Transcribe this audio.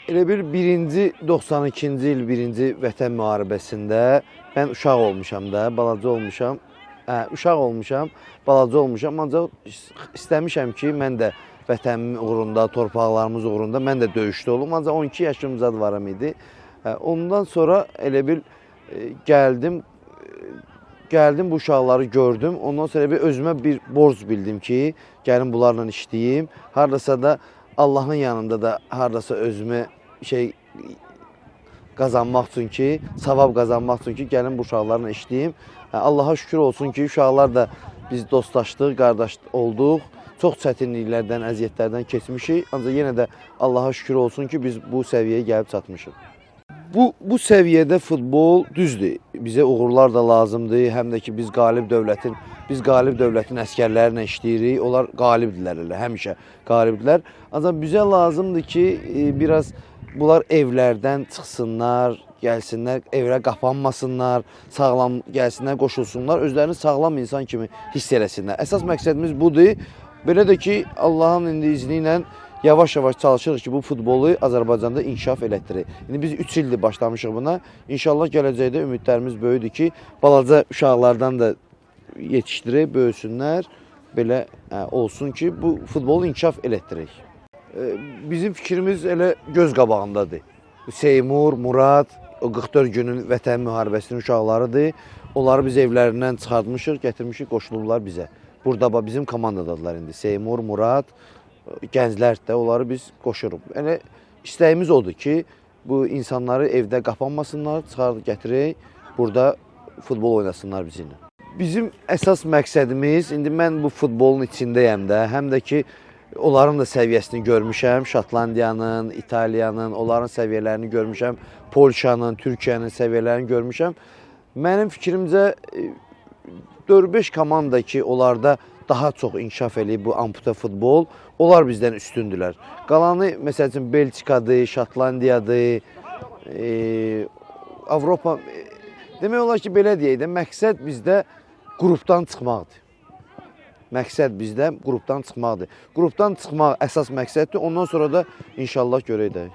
Elə bir 92-ci il 1-ci Vətən müharibəsində mən uşaq olmuşam da, balaca olmuşam. Uşaq olmuşam, balaca olmuşam. Ancaq istəmişəm ki, mən də vətənimin uğrunda, torpaqlarımız uğrunda mən də döyüşdə olum. Ancaq 12 yaşım zad varam idi. Ondan sonra elə bir gəldim bu uşaqları gördüm. Ondan sonra bir özümə bir borc bildim ki, gəlim bunlarla işləyim. Hardasa da Allahın yanında da hardasa özümə qazanmaq üçün ki, savab qazanmaq üçün ki, gəlim bu uşaqlarla işləyim. Allaha şükür olsun ki, uşaqlar da biz dostlaşdıq, qardaş olduq. Çox çətinliklərdən, əziyyətlərdən keçmişik. Ancaq yenə də Allaha şükür olsun ki, biz bu səviyyəyə gəlib çatmışıq. Bu səviyyədə futbol düzdür. Bizə uğurlar da lazımdır. Həm də ki, biz qalib dövlətin əskərlərlə işləyirik. Onlar qalibdirlər elə, həmişə qalibdirlər. Ancaq bizə lazımdır ki, biraz bunlar evlərdən çıxsınlar, gəlsinlər, evə qapanmasınlar, sağlam gəlsinlər, qoşulsunlar, özlərini sağlam insan kimi hiss eləsinlər. Əsas məqsədimiz budur. Belə də ki, Allahın indi izni ilə yavaş-yavaş çalışırıq ki, bu futbolu Azərbaycanda inkişaf elətdirək. İndi biz 3 ildir başlamışıq buna. İnşallah gələcəkdə ümidlərimiz böyüdür ki, balaca uşaqlardan da yetişdirək, böyüsünlər. Belə olsun ki, bu futbolu inkişaf elətdirək. Bizim fikrimiz elə göz qabağındadır. Seymur, Murad, o 44 günün vətən müharibəsinin uşaqlarıdır. Onları biz evlərindən çıxartmışıq, gətirmişik, qoşulurlar bizə. Burada bizim komandadadılar indi. Seymur, Murad, gənclər də onları biz qoşuruq. Yəni, istəyimiz odur ki, bu insanları evdə qapanmasınlar, çıxarıb gətirək, burada futbol oynasınlar bizimlə. Bizim əsas məqsədimiz, indi mən bu futbolun içindəyəm də, həm də ki, onların da səviyyəsini görmüşəm, Şotlandiyanın, İtaliyanın, onların səviyyələrini görmüşəm, Polşanın, Türkiyənin səviyyələrini görmüşəm. Mənim fikrimcə 4-5 komanda ki, onlarda daha çox inkişaf eləyib bu amputa futbol, onlar bizdən üstündülər. Qalanı, məsəl üçün, Belçikadır, Şotlandiyadır, Avropa, demək olar ki, belə deyək də, məqsəd bizdə qrupdan çıxmaqdır. Məqsəd bizdə qrupdan çıxmaqdır. Qrupdan çıxmaq əsas məqsəddir, ondan sonra da inşallah görək də.